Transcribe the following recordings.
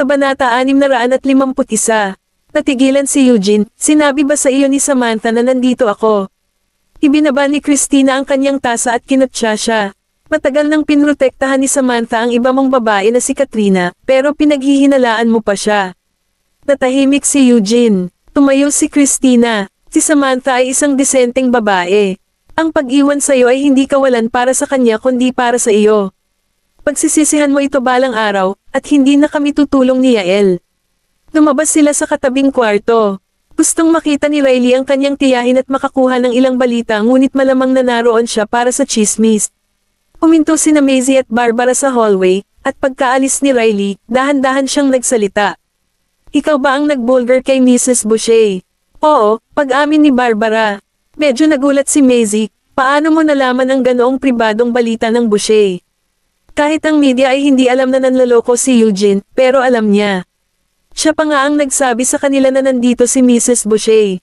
Kabanata 651. Natigilan si Eugene, sinabi ba sa iyo ni Samantha na nandito ako? Ibinaba ni Christina ang kanyang tasa at kinutya siya. Matagal nang pinrotektahan ni Samantha ang iba mong babae na si Katrina, pero pinaghihinalaan mo pa siya. Natahimik si Eugene. Tumayo si Christina. Si Samantha ay isang disenteng babae. Ang pag-iwan sa iyo ay hindi kawalan para sa kanya kundi para sa iyo. Pagsisisihan mo ito balang araw, at hindi na kami tutulong ni Yael. Lumabas sila sa katabing kwarto. Gustong makita ni Riley ang kanyang tiyahin at makakuha ng ilang balita ngunit malamang na naroon siya para sa chismis. Huminto sina Maisie at Barbara sa hallway, at pagkaalis ni Riley, dahan-dahan siyang nagsalita. Ikaw ba ang nag-bulgar kay Mrs. Boucher? Oo, pag-amin ni Barbara. Medyo nagulat si Maisie, paano mo nalaman ang ganoong pribadong balita ng Boucher? Kahit ang media ay hindi alam na nanloloko si Eugene, pero alam niya. Siya pa nga ang nagsabi sa kanila na nandito si Mrs. Boucher.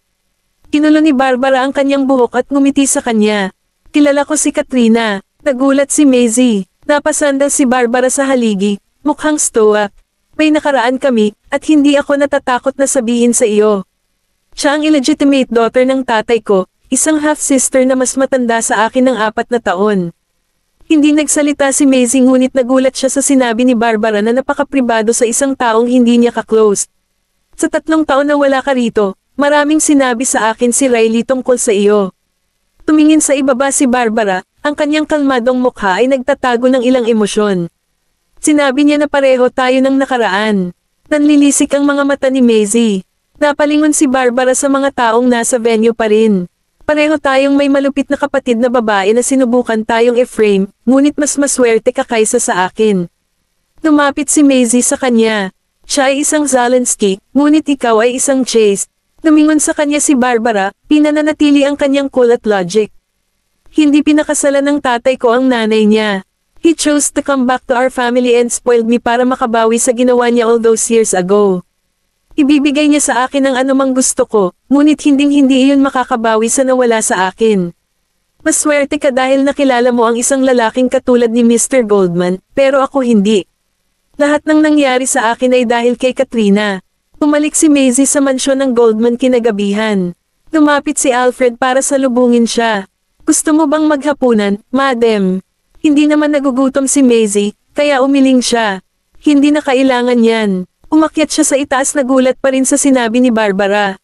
Kinulo ni Barbara ang kanyang buhok at ngumiti sa kanya. Kilala ko si Katrina. Nagulat si Maisie. Napasandal si Barbara sa haligi, mukhang stoic. May nakaraan kami, at hindi ako natatakot na sabihin sa iyo. Siya ang illegitimate daughter ng tatay ko, isang half-sister na mas matanda sa akin ng 4 na taon. Hindi nagsalita si Maisie ngunit nagulat siya sa sinabi ni Barbara na napakapribado sa isang taong hindi niya ka-close. Sa 3 taon na wala ka rito, maraming sinabi sa akin si Riley tungkol sa iyo. Tumingin sa ibaba si Barbara, ang kanyang kalmadong mukha ay nagtatago ng ilang emosyon. Sinabi niya na pareho tayo ng nakaraan. Nanlilisik ang mga mata ni Maisie. Napalingon si Barbara sa mga taong nasa venue pa rin. Pareho tayong may malupit na kapatid na babae na sinubukan tayong i-frame, ngunit mas maswerte ka kaysa sa akin. Lumapit si Maisie sa kanya. Siya ay isang Zelensky, ngunit ikaw ay isang Chase. Lumingon sa kanya si Barbara, pinananatili ang kanyang cool at logic. Hindi pinakasalan ng tatay ko ang nanay niya. He chose to come back to our family and spoiled me para makabawi sa ginawa niya all those years ago. Ibibigay niya sa akin ang anumang gusto ko, ngunit hinding-hindi iyon makakabawi sa nawala sa akin. Maswerte ka dahil nakilala mo ang isang lalaking katulad ni Mr. Goldman, pero ako hindi. Lahat ng nangyari sa akin ay dahil kay Katrina. Pumalik si Maisie sa mansyon ng Goldman kinagabihan. Lumapit si Alfred para salubungin siya. Gusto mo bang maghapunan, madam? Hindi naman nagugutom si Maisie, kaya umiling siya. Hindi na kailangan yan. Umakyat siya sa itaas, nagulat pa rin sa sinabi ni Barbara.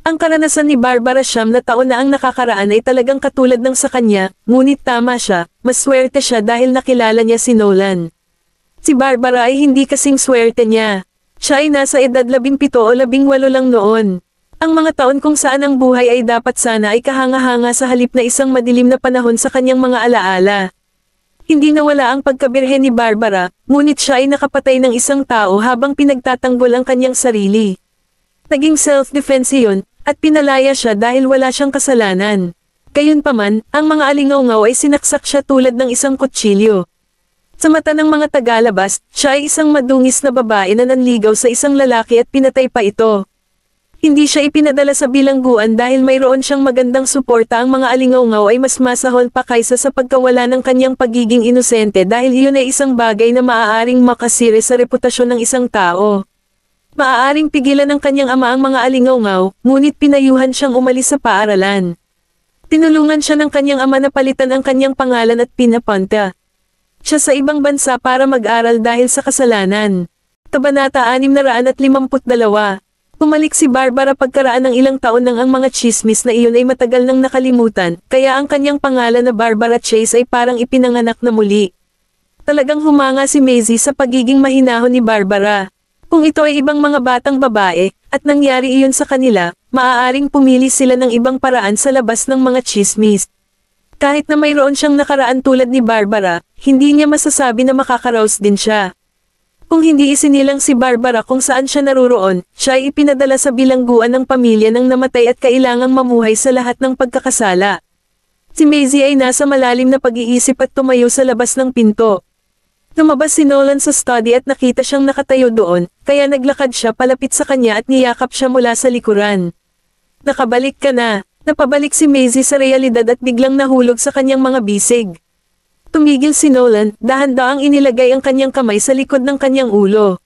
Ang karanasan ni Barbara 9 na taon na ang nakakaraan ay talagang katulad ng sa kanya, ngunit tama siya, maswerte siya dahil nakilala niya si Nolan. Si Barbara ay hindi kasing swerte niya. Siya ay nasa edad 17 o 18 lang noon. Ang mga taon kung saan ang buhay ay dapat sana ay kahanga-hanga sa halip na isang madilim na panahon sa kanyang mga alaala. Hindi nawala ang pagkabirhe ni Barbara, ngunit siya ay nakapatay ng isang tao habang pinagtatanggol ang kanyang sarili. Naging self-defense yun, at pinalaya siya dahil wala siyang kasalanan. Gayunpaman, ang mga alingaw-ngaw ay sinaksak siya tulad ng isang kutsilyo. Sa mata ng mga tagalabas, siya ay isang madungis na babae na nanligaw sa isang lalaki at pinatay pa ito. Hindi siya ipinadala sa bilangguan dahil mayroon siyang magandang suporta. Ang mga alingaw-ngaw ay mas masahol pa kaysa sa pagkawala ng kanyang pagiging inosente dahil iyon ay isang bagay na maaaring makasira sa reputasyon ng isang tao. Maaaring pigilan ng kanyang ama ang mga alingaw-ngaw, ngunit pinayuhan siyang umalis sa paaralan. Tinulungan siya ng kanyang ama na palitan ang kanyang pangalan at pinapunta siya sa ibang bansa para mag-aral dahil sa kasalanan. Kabanata 652. Pumalik si Barbara pagkaraan ng ilang taon nang ang mga chismis na iyon ay matagal nang nakalimutan, kaya ang kanyang pangalan na Barbara Chase ay parang ipinanganak na muli. Talagang humanga si Maisie sa pagiging mahinahon ni Barbara. Kung ito ay ibang mga batang babae, at nangyari iyon sa kanila, maaaring pumili sila ng ibang paraan sa labas ng mga chismis. Kahit na mayroon siyang nakaraan tulad ni Barbara, hindi niya masasabi na makakaraos din siya. Kung hindi isinilang si Barbara kung saan siya naruroon, siya ay ipinadala sa bilangguan ng pamilya ng namatay at kailangang mamuhay sa lahat ng pagkakasala. Si Maisie ay nasa malalim na pag-iisip at tumayo sa labas ng pinto. Lumabas si Nolan sa study at nakita siyang nakatayo doon, kaya naglakad siya palapit sa kanya at niyakap siya mula sa likuran. Nakabalik ka na. Napabalik si Maisie sa realidad at biglang nahulog sa kanyang mga bisig. Tumigil si Nolan, dahan-dahang inilagay ang kanyang kamay sa likod ng kanyang ulo.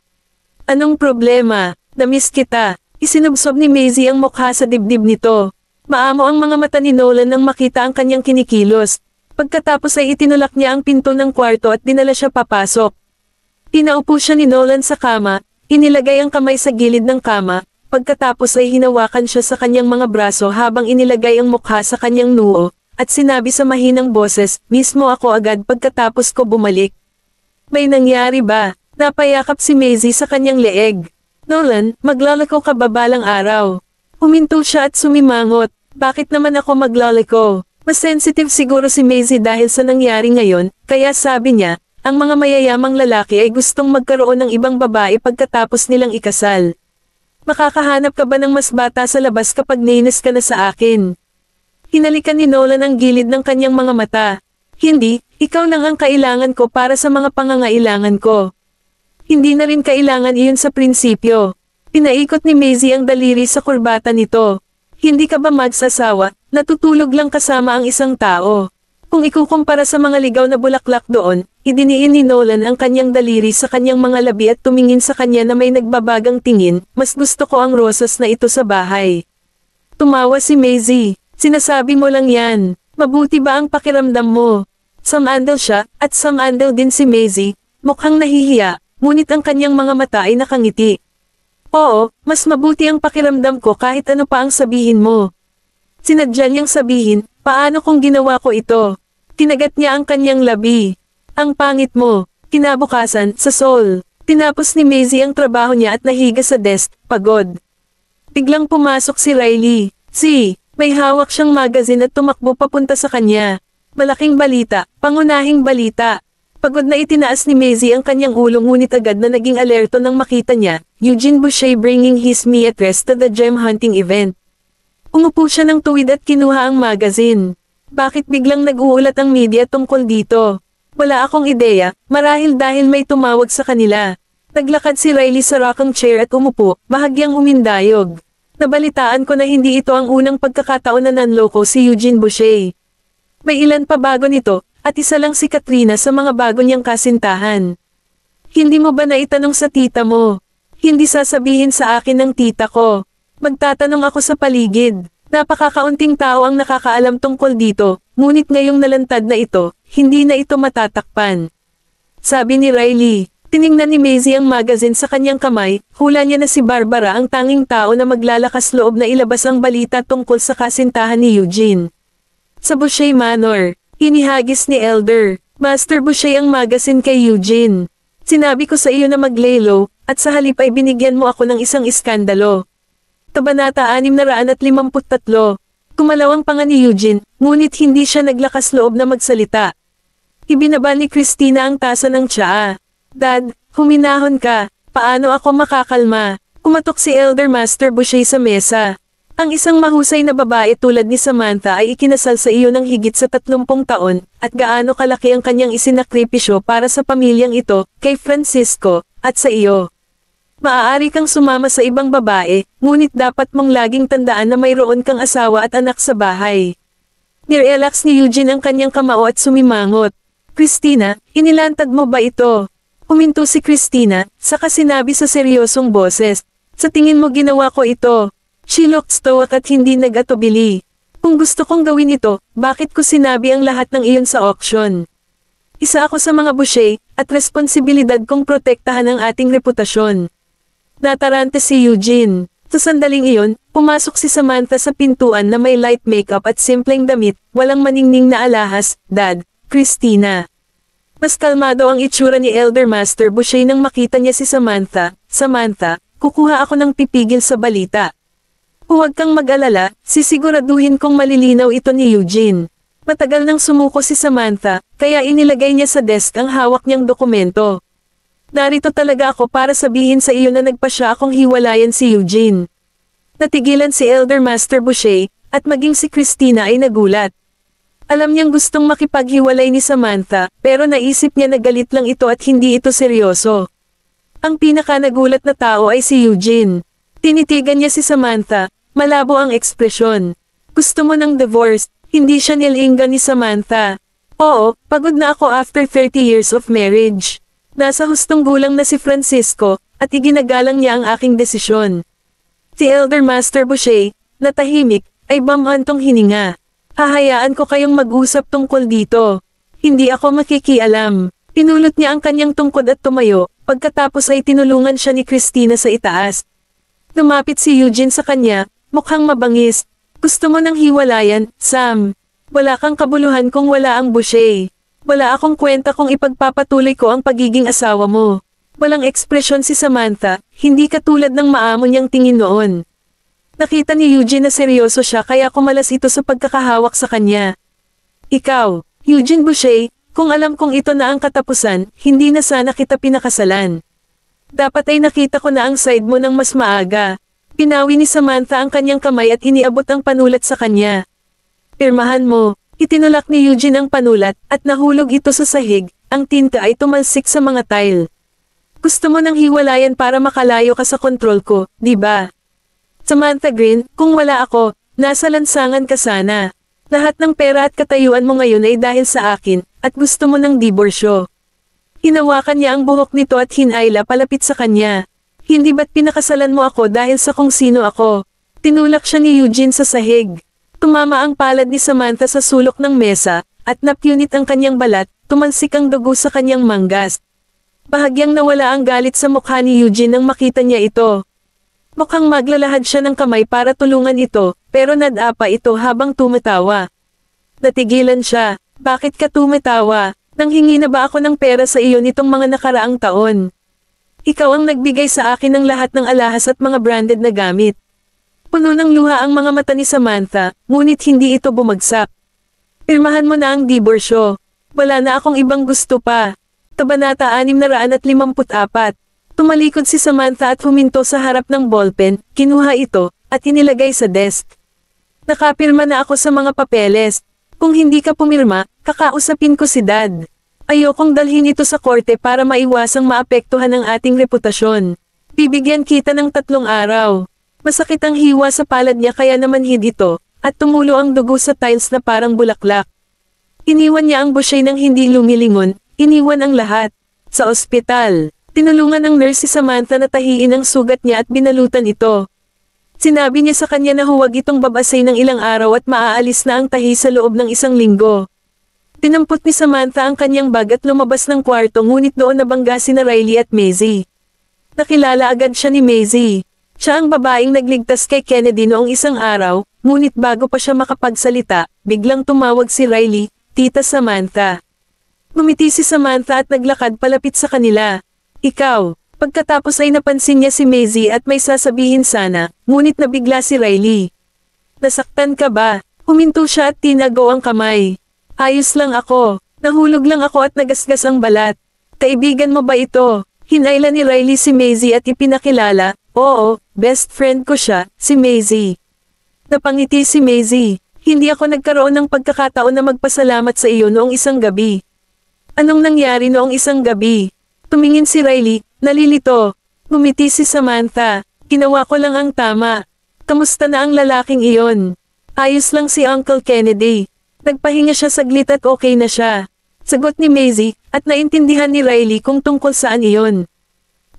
Anong problema? Namiss kita. Isinubsob ni Maisie ang mukha sa dibdib nito. Maamo ang mga mata ni Nolan nang makita ang kanyang kinikilos. Pagkatapos ay itinulak niya ang pinto ng kwarto at dinala siya papasok. Pinaupo siya ni Nolan sa kama, inilagay ang kamay sa gilid ng kama, pagkatapos ay hinawakan siya sa kanyang mga braso habang inilagay ang mukha sa kanyang noo, at sinabi sa mahinang boses, mismo ako agad pagkatapos ko bumalik. May nangyari ba? Napayakap si Maisie sa kanyang leeg. Nolan, maglalako ka ba balang araw? Huminto siya at sumimangot. Bakit naman ako maglalako? Mas sensitive siguro si Maisie dahil sa nangyari ngayon, kaya sabi niya, ang mga mayayamang lalaki ay gustong magkaroon ng ibang babae pagkatapos nilang ikasal. Makakahanap ka ba ng mas bata sa labas kapag nainis ka na sa akin? Hinalikan ni Nolan ang gilid ng kanyang mga mata. Hindi, ikaw lang ang kailangan ko para sa mga pangangailangan ko. Hindi na rin kailangan iyon sa prinsipyo. Pinaikot ni Maisie ang daliri sa kurbata nito. Hindi ka ba magsasawa, natutulog lang kasama ang isang tao? Kung ikukumpara sa mga ligaw na bulaklak doon, idiniin ni Nolan ang kanyang daliri sa kanyang mga labi at tumingin sa kanya na may nagbabagang tingin, mas gusto ko ang rosas na ito sa bahay. Tumawa si Maisie. Sinasabi mo lang yan. Mabuti ba ang pakiramdam mo? Samandal siya, at samandal din si Maisie, mukhang nahihiya. Ngunit ang kanyang mga mata ay nakangiti. Oo, mas mabuti ang pakiramdam ko kahit ano pa ang sabihin mo. Sinadya niyang sabihin, paano kung ginawa ko ito? Tinagat niya ang kanyang labi. Ang pangit mo. Kinabukasan, sa Seoul. Tinapos ni Maisie ang trabaho niya at nahiga sa desk, pagod. Biglang pumasok si Riley. May hawak siyang magazine at tumakbo papunta sa kanya. Malaking balita, pangunahing balita. Pagod na itinaas ni Maisie ang kanyang ulo ngunit agad na naging alerto nang makita niya, Eugene Boucher bringing his me address to the gem hunting event. Umupo siya ng tuwid at kinuha ang magazine. Bakit biglang nag-uulat ang media tungkol dito? Wala akong ideya, marahil dahil may tumawag sa kanila. Naglakad si Riley sa rocking chair at umupo, bahagyang umindayog. Nabalitaan ko na hindi ito ang unang pagkakataon na nanloko si Eugene Boucher. May ilan pa bago nito, at isa lang si Katrina sa mga bago niyang kasintahan. Hindi mo ba naitanong sa tita mo? Hindi sasabihin sa akin ng tita ko. Magtatanong ako sa paligid. Napakakaunting tao ang nakakaalam tungkol dito, ngunit ngayong nalantad na ito, hindi na ito matatakpan. Sabi ni Riley. Tiningnan ni Maisie ang magazine sa kanyang kamay, hula niya na si Barbara ang tanging tao na maglalakas loob na ilabas ang balita tungkol sa kasintahan ni Eugene. Sa Boucher Manor. Inihagis ni Elder Master Boucher ang magazine kay Eugene. Sinabi ko sa iyo na mag-lay low, at sa halip ay binigyan mo ako ng isang iskandalo. Kabanata 653. Kumalaw ang panga ni Eugene, ngunit hindi siya naglakas loob na magsalita. Ibinaba ni Christina ang tasa ng tsaa. Dad, huminahon ka. Paano ako makakalma? Kumatok si Elder Master Boucher sa mesa. Ang isang mahusay na babae tulad ni Samantha ay ikinasal sa iyo ng higit sa 30 taon, at gaano kalaki ang kanyang isinakripisyo para sa pamilyang ito, kay Francisco, at sa iyo. Maaari kang sumama sa ibang babae, ngunit dapat mong laging tandaan na mayroon kang asawa at anak sa bahay. Nirelax ni Eugene ang kanyang kamao at sumimangot. Christina, inilantad mo ba ito? Huminto si Christina, saka sinabi sa seryosong boses. Sa tingin mo ginawa ko ito? She looked stoic at hindi nag-atubili. Kung gusto kong gawin ito, bakit ko sinabi ang lahat ng iyon sa auction? Isa ako sa mga Boucher, at responsibilidad kong protektahan ang ating reputasyon. Natarante si Eugene. Sa sandaling iyon, pumasok si Samantha sa pintuan na may light makeup at simpleng damit, walang maningning na alahas, Dad, Christina. Mas kalmado ang itsura ni Elder Master Boucher nang makita niya si Samantha. Samantha, kukuha ako ng pipigil sa balita. Huwag kang mag-alala, sisiguraduhin kong malilinaw ito ni Eugene. Matagal nang sumuko si Samantha, kaya inilagay niya sa desk ang hawak niyang dokumento. Narito talaga ako para sabihin sa iyo na nagpasya akong hiwalayan si Eugene. Natigilan si Elder Master Boucher, at maging si Christina ay nagulat. Alam niyang gustong makipaghiwalay ni Samantha, pero naisip niya na galit lang ito at hindi ito seryoso. Ang pinaka nagulat na tao ay si Eugene. Tinitigan niya si Samantha, malabo ang ekspresyon. Gusto mo ng divorce, hindi siya nilinga ni Samantha. Oo, pagod na ako after 30 years of marriage. Nasa hustong gulang na si Francisco, at iginagalang niya ang aking desisyon. Si Elder Master Boucher, na tahimik, ay bamhantong hininga. Hahayaan ko kayong mag-usap tungkol dito. Hindi ako makikialam. Pinulot niya ang kanyang tungkod at tumayo, pagkatapos ay tinulungan siya ni Christina sa itaas. Lumapit si Eugene sa kanya, mukhang mabangis. Gusto mo ng hiwalayan, Sam? Wala kang kabuluhan kung wala ang Boucher. Wala akong kwenta kung ipagpapatuloy ko ang pagiging asawa mo. Walang ekspresyon si Samantha, hindi katulad ng maamo niyang tingin noon. Nakita ni Eugene na seryoso siya kaya kumalas ito sa pagkakahawak sa kanya. Ikaw, Eugene Boucher, kung alam kong ito na ang katapusan, hindi na sana kita pinakasalan. Dapat ay nakita ko na ang side mo ng mas maaga. Pinawi ni Samantha ang kanyang kamay at iniabot ang panulat sa kanya. Pirmahan mo. Itinulak ni Eugene ang panulat at nahulog ito sa sahig, ang tinta ay tumalsik sa mga tile. Gusto mo ng hiwalayan para makalayo ka sa kontrol ko, di ba? Samantha Green, kung wala ako, nasa lansangan ka sana. Lahat ng pera at katayuan mo ngayon ay dahil sa akin, at gusto mo ng diborsyo. Hinawakan niya ang buhok nito at hinayla palapit sa kanya. Hindi ba't pinakasalan mo ako dahil sa kung sino ako? Tinulak siya ni Eugene sa sahig. Tumama ang palad ni Samantha sa sulok ng mesa, at napunit ang kanyang balat, tumalsik ang dugo sa kanyang manggas. Bahagyang nawala ang galit sa mukha ni Eugene nang makita niya ito. Mukhang maglalahad siya ng kamay para tulungan ito, pero nadapa ito habang tumatawa. Natigilan siya. Bakit ka tumatawa? Nanghingi na ba ako ng pera sa iyo nitong mga nakaraang taon? Ikaw ang nagbigay sa akin ng lahat ng alahas at mga branded na gamit. Puno ng luha ang mga mata ni Samantha, ngunit hindi ito bumagsak. Pirmahan mo na ang diborsyo. Wala na akong ibang gusto pa. Kabanata 654. Tumalikod si Samantha at huminto sa harap ng ballpen, kinuha ito, at inilagay sa desk. Nakapirma na ako sa mga papeles. Kung hindi ka pumirma, kakausapin ko si Dad. Ayokong dalhin ito sa korte para maiwasang maapektuhan ang ating reputasyon. Bibigyan kita ng 3 araw. Masakit ang hiwa sa palad niya kaya namanhid ito, at tumulo ang dugo sa tiles na parang bulaklak. Iniwan niya ang Boucher nang hindi lumilingon, iniwan ang lahat. Sa ospital, tinulungan ng nurse si Samantha na tahiin ang sugat niya at binalutan ito. Sinabi niya sa kanya na huwag itong babasay ng ilang araw at maaalis na ang tahi sa loob ng 1 linggo. Tinampot ni Samantha ang kanyang bag at lumabas ng kwarto ngunit doon nabangga sina Riley at Maisie. Nakilala agad siya ni Maisie. Siya ang babaeng nagligtas kay Kennedy noong 1 araw, ngunit bago pa siya makapagsalita, biglang tumawag si Riley, Tita Samantha. Ngumiti si Samantha at naglakad palapit sa kanila. Ikaw. Pagkatapos ay napansin niya si Maisie at may sasabihin sana, ngunit nabigla si Riley. Nasaktan ka ba? Huminto siya at tinago ang kamay. Ayos lang ako. Nahulog lang ako at nagasgas ang balat. Kaibigan mo ba ito? Hinayla ni Riley si Maisie at ipinakilala. Oo, best friend ko siya, si Maisie. Napangiti si Maisie. Hindi ako nagkaroon ng pagkakataon na magpasalamat sa iyo noong 1 gabi. Anong nangyari noong 1 gabi? Tumingin si Riley, nalilito. Ngumiti si Samantha. Ginawa ko lang ang tama. Kamusta na ang lalaking iyon? Ayos lang si Uncle Kennedy. Nagpahinga siya saglit at okay na siya. Sagot ni Maisie, at naintindihan ni Riley kung tungkol saan iyon.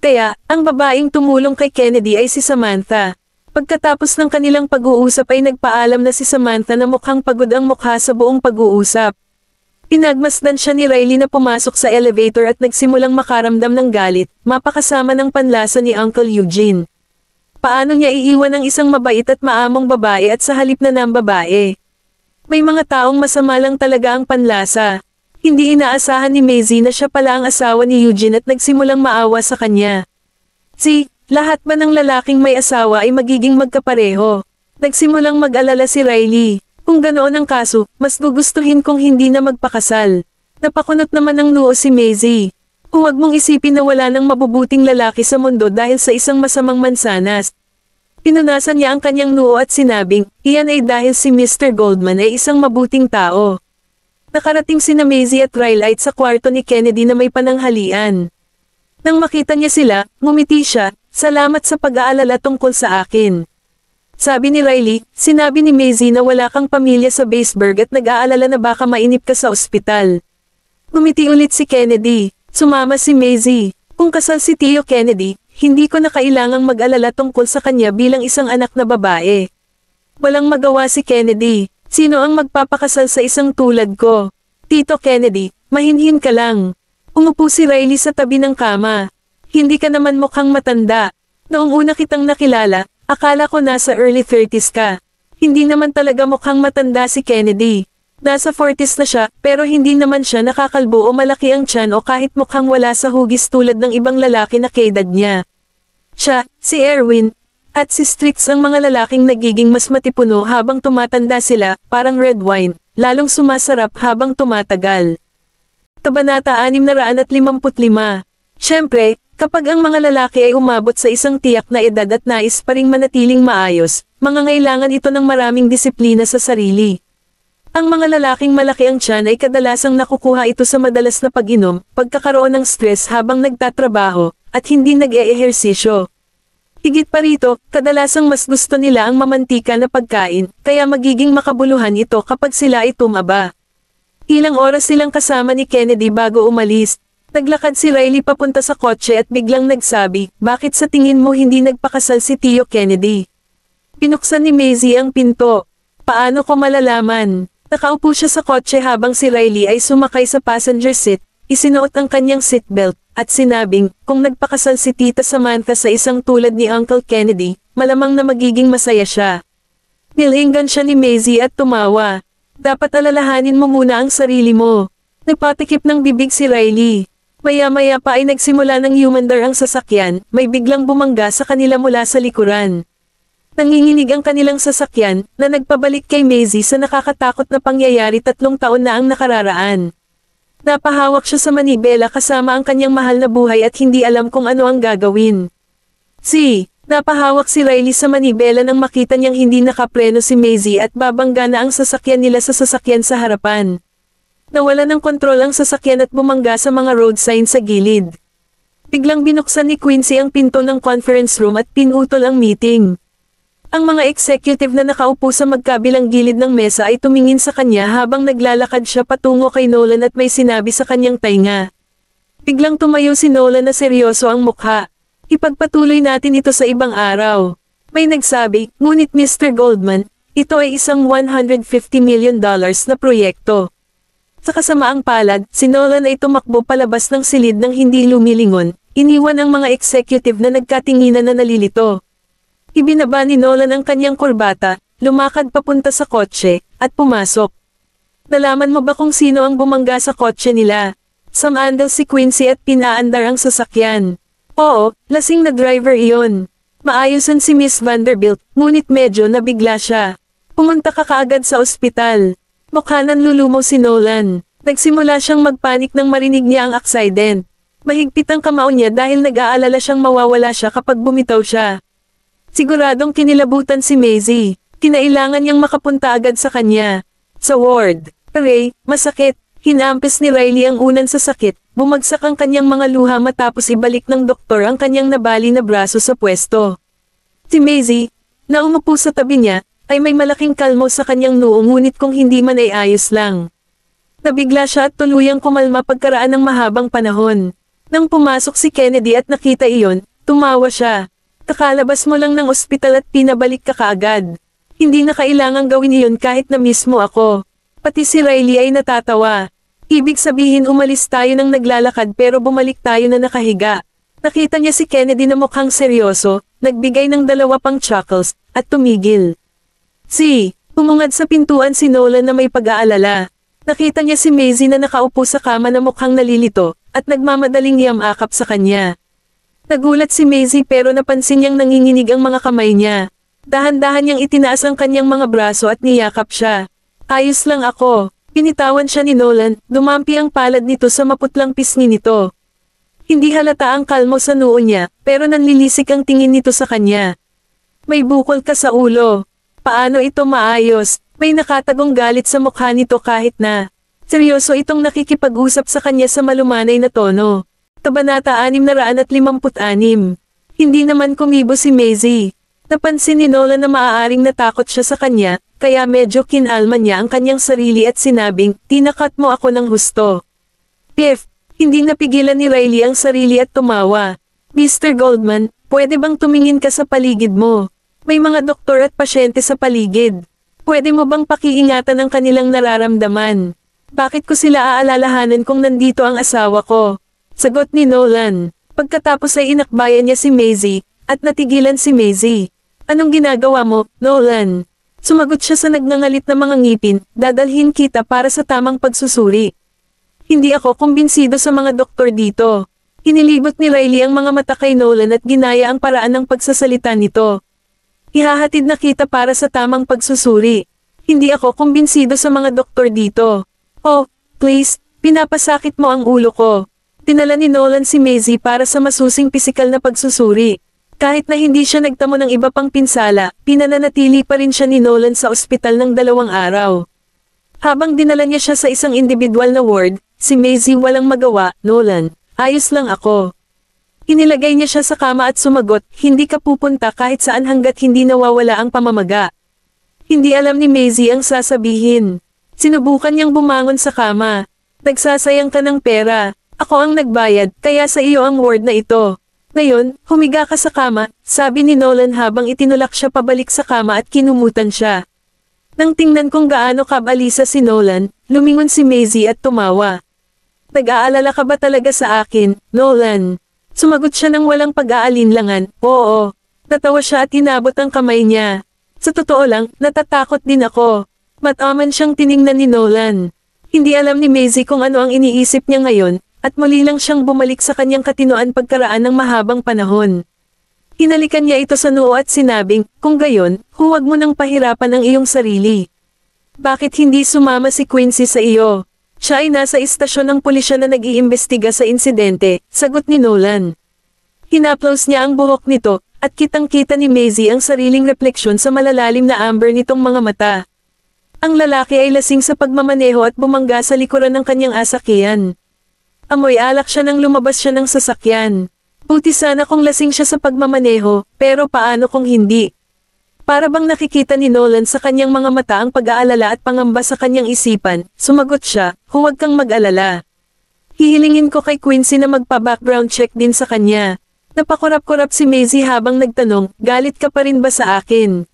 Kaya, ang babaeng tumulong kay Kennedy ay si Samantha. Pagkatapos ng kanilang pag-uusap ay nagpaalam na si Samantha na mukhang pagod ang mukha sa buong pag-uusap. Pinagmasdan siya ni Riley na pumasok sa elevator at nagsimulang makaramdam ng galit, mapakasama ng panlasa ni Uncle Eugene. Paano niya iiwan ang isang mabait at maamong babae at sa halip na ng babae? May mga taong masama lang talaga ang panlasa. Hindi inaasahan ni Maisie na siya pala ang asawa ni Eugene at nagsimulang maawa sa kanya. Lahat ba ng lalaking may asawa ay magiging magkapareho? Nagsimulang mag-alala si Riley. Kung ganoon ang kaso, mas gugustuhin kong hindi na magpakasal. Napakunot naman ng noo si Maisie. Huwag mong isipin na wala ng mabubuting lalaki sa mundo dahil sa isang masamang mansanas. Pinunasan niya ang kanyang noo at sinabing, iyan ay dahil si Mr. Goldman ay isang mabuting tao. Nakarating sina Maisie at Riley sa kwarto ni Kennedy na may pananghalian. Nang makita niya sila, ngumiti siya, salamat sa pag-aalala tungkol sa akin. Sabi ni Riley, sinabi ni Maisie na wala kang pamilya sa Baseburg at nag-aalala na baka mainip ka sa ospital. Ngumiti ulit si Kennedy, sumama si Maisie. Kung kasal si Tio Kennedy, hindi ko na kailangang mag-alala tungkol sa kanya bilang isang anak na babae. Walang magawa si Kennedy. Sino ang magpapakasal sa isang tulad ko? Tito Kennedy, mahinhin ka lang. Umupo si Riley sa tabi ng kama. Hindi ka naman mukhang matanda. Noong una kitang nakilala, akala ko nasa early 30s ka. Hindi naman talaga mukhang matanda si Kennedy. Nasa 40s na siya, pero hindi naman siya nakakalbo o malaki ang tiyan o kahit mukhang wala sa hugis tulad ng ibang lalaki na kaedad niya. Siya, si Erwin, at si Strix ang mga lalaking nagiging mas matipuno habang tumatanda sila, parang red wine, lalong sumasarap habang tumatagal. Kabanata 655. Siyempre, kapag ang mga lalaki ay umabot sa isang tiyak na edad at nais pa ring manatiling maayos, mangangailangan ito ng maraming disiplina sa sarili. Ang mga lalaking malaki ang tiyan ay kadalasang nakukuha ito sa madalas na pag-inom, pagkakaroon ng stress habang nagtatrabaho, at hindi nag-eehersisyo. Higit pa rito, kadalasang mas gusto nila ang mamantika na pagkain, kaya magiging makabuluhan ito kapag sila ay tumaba. Ilang oras silang kasama ni Kennedy bago umalis. Naglakad si Riley papunta sa kotse at biglang nagsabi, "Bakit sa tingin mo hindi nagpakasal si Tio Kennedy?" Pinuksan ni Maisie ang pinto. "Paano ko malalaman?" Nakaupo siya sa kotse habang si Riley ay sumakay sa passenger seat, isinuot ang kanyang seatbelt, at sinabing, kung nagpakasal si Tita Samantha sa isang tulad ni Uncle Kennedy, malamang na magiging masaya siya. Nilinggan siya ni Maisie at tumawa. "Dapat alalahanin mo muna ang sarili mo." Nagpatikip ng bibig si Riley. Maya-maya pa ay nagsimula ng humandar ang sasakyan, may biglang bumangga sa kanila mula sa likuran. Nanginginig ang kanilang sasakyan, na nagpabalik kay Maisie sa nakakatakot na pangyayari 3 taon na ang nakararaan. Napahawak siya sa manibela kasama ang kanyang mahal na buhay at hindi alam kung ano ang gagawin. Napahawak si Riley sa manibela nang makita niyang hindi nakapreno si Maisie at babangga na ang sasakyan nila sa sasakyan sa harapan. Nawala ng kontrol ang sasakyan at bumangga sa mga road sign sa gilid. Biglang binuksan ni Quincy ang pinto ng conference room at pinutol ang meeting. Ang mga executive na nakaupo sa magkabilang gilid ng mesa ay tumingin sa kanya habang naglalakad siya patungo kay Nolan at may sinabi sa kanyang tainga. Biglang tumayo si Nolan na seryoso ang mukha. "Ipagpatuloy natin ito sa ibang araw." May nagsabi, "Ngunit Mr. Goldman, ito ay isang $150 million na proyekto." Sa kasamaang palad, si Nolan ay tumakbo palabas ng silid ng hindi lumilingon, iniwan ang mga executive na nagkatinginan na nalilito. Ibinaba ni Nolan ang kanyang kurbata, lumakad papunta sa kotse, at pumasok. "Nalaman mo ba kung sino ang bumangga sa kotse nila?" Sumandal si Quincy at pinaandar ang sasakyan. "Oo, lasing na driver iyon. Maayosan si Miss Vanderbilt, ngunit medyo nabigla siya. Pumunta ka kaagad sa ospital." Mukha nang lulumaw si Nolan. Nagsimula siyang magpanik nang marinig niya ang aksident. Mahigpit ang kamao niya dahil nag-aalala siyang mawawala siya kapag bumitaw siya. Siguradong kinilabutan si Maisie. Kinailangan niyang makapunta agad sa kanya. Sa ward. Aray, masakit. Hinampis ni Riley ang unan sa sakit. Bumagsak ang kanyang mga luha matapos ibalik ng doktor ang kanyang nabali na braso sa pwesto. Si Maisie, na umupo sa tabi niya, ay may malaking kalmo sa kanyang noo ngunit kung hindi man ay ayos lang. Nabigla siya at tuluyang kumalma pagkaraan ng mahabang panahon. Nang pumasok si Kennedy at nakita iyon, tumawa siya. "Kakalabas mo lang ng ospital at pinabalik ka kaagad. Hindi na kailangang gawin iyon kahit na mismo ako." Pati si Riley ay natatawa. Ibig sabihin umalis tayo nang naglalakad pero bumalik tayo na nakahiga. Nakita niya si Kennedy na mukhang seryoso, nagbigay ng 2 pang chuckles, at tumigil. Pumungad sa pintuan si Nolan na may pag-aalala. Nakita niya si Maisie na nakaupo sa kama na mukhang nalilito, at nagmamadaling yamakap sa kanya. Nagulat si Maisie pero napansin niyang nanginginig ang mga kamay niya. Dahan-dahan niyang itinaas ang kanyang mga braso at niyakap siya. "Ayos lang ako." Pinitawan siya ni Nolan, dumampi ang palad nito sa maputlang pisngi nito. Hindi halata ang kalmo sa noo niya, pero nanlilisik ang tingin nito sa kanya. "May bukol ka sa ulo. Paano ito maayos?" May nakatagong galit sa mukha nito kahit na seryoso itong nakikipag-usap sa kanya sa malumanay na tono. Kabanata 656. Hindi naman kumibo si Maisie. Napansin ni Nolan na maaaring natakot siya sa kanya, kaya medyo kinalma niya ang kanyang sarili at sinabing, "Tinakat mo ako ng husto." Hindi napigilan ni Riley ang sarili at tumawa. Mr. Goldman, pwede bang tumingin ka sa paligid mo? May mga doktor at pasyente sa paligid. Pwede mo bang pakiingatan ang kanilang nararamdaman? Bakit ko sila aalalahanan kung nandito ang asawa ko? Sagot ni Nolan. Pagkatapos ay inakbayan niya si Maisie, at natigilan si Maisie. Anong ginagawa mo, Nolan? Sumagot siya sa nagngangalit na mga ngipin, dadalhin kita para sa tamang pagsusuri. Hindi ako kumbinsido sa mga doktor dito. Inilibot ni Riley ang mga mata kay Nolan at ginaya ang paraan ng pagsasalita nito. Ihahatid na kita para sa tamang pagsusuri. Hindi ako kumbinsido sa mga doktor dito. Oh, please, pinapasakit mo ang ulo ko. Tinala ni Nolan si Maisie para sa masusing pisikal na pagsusuri. Kahit na hindi siya nagtamo ng iba pang pinsala, pinananatili pa rin siya ni Nolan sa ospital ng 2 araw. Habang dinala niya siya sa isang individual na ward, si Maisie walang magawa, Nolan. Ayos lang ako. Inilagay niya siya sa kama at sumagot, hindi ka pupunta kahit saan hanggat hindi nawawala ang pamamaga. Hindi alam ni Maisie ang sasabihin. Sinubukan niyang bumangon sa kama. Nagsasayang ka ng pera. Ako ang nagbayad, kaya sa iyo ang ward na ito. Ngayon, humiga ka sa kama, sabi ni Nolan habang itinulak siya pabalik sa kama at kinumutan siya. Nang tingnan kung gaano kabalisa si Nolan, lumingon si Maisie at tumawa. Nag-aalala ka ba talaga sa akin, Nolan? Sumagot siya ng walang pag-aalinlangan, oo. Natawa siya at inabot ang kamay niya. Sa totoo lang, natatakot din ako. Mataman siyang tiningnan ni Nolan. Hindi alam ni Maisie kung ano ang iniisip niya ngayon, at muli lang siyang bumalik sa kanyang katinoan pagkaraan ng mahabang panahon. Hinalikan niya ito sa noo at sinabing, kung gayon, huwag mo nang pahirapan ang iyong sarili. Bakit hindi sumama si Quincy sa iyo? Siya ay nasa istasyon ng pulisya na nag-iimbestiga sa insidente, sagot ni Nolan. Hinaplos niya ang buhok nito, at kitang-kita ni Maisie ang sariling refleksyon sa malalalim na amber nitong mga mata. Ang lalaki ay lasing sa pagmamaneho at bumangga sa likuran ng kanyang asakyan. Amoy alak siya nang lumabas siya ng sasakyan. Buti sana kung lasing siya sa pagmamaneho, pero paano kung hindi? Para bang nakikita ni Nolan sa kanyang mga mata ang pag-aalala at pangamba sa kanyang isipan, sumagot siya, huwag kang mag-alala. Hihilingin ko kay Quincy na magpa-background check din sa kanya. Napakurap-kurap si Maisie habang nagtanong, galit ka pa rin ba sa akin?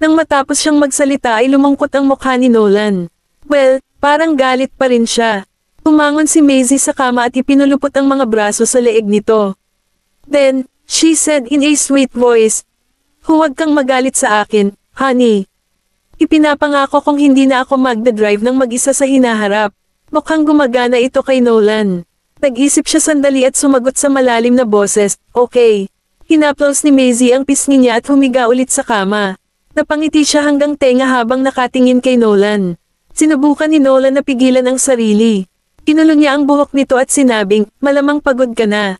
Nang matapos siyang magsalita ay lumungkot ang mukha ni Nolan. Well, parang galit pa rin siya. Tumangon si Maisie sa kama at ipinulupot ang mga braso sa leeg nito. Then, she said in a sweet voice, huwag kang magalit sa akin, honey. Ipinapangako kung hindi na ako magdadrive ng mag-isa sa hinaharap. Mukhang gumagana ito kay Nolan. Nag-isip siya sandali at sumagot sa malalim na boses, okay. Hinaplos ni Maisie ang pisngi niya at humiga ulit sa kama. Napangiti siya hanggang tenga habang nakatingin kay Nolan. Sinubukan ni Nolan na pigilan ang sarili. Kinulong niya ang buhok nito at sinabing, malamang pagod ka na.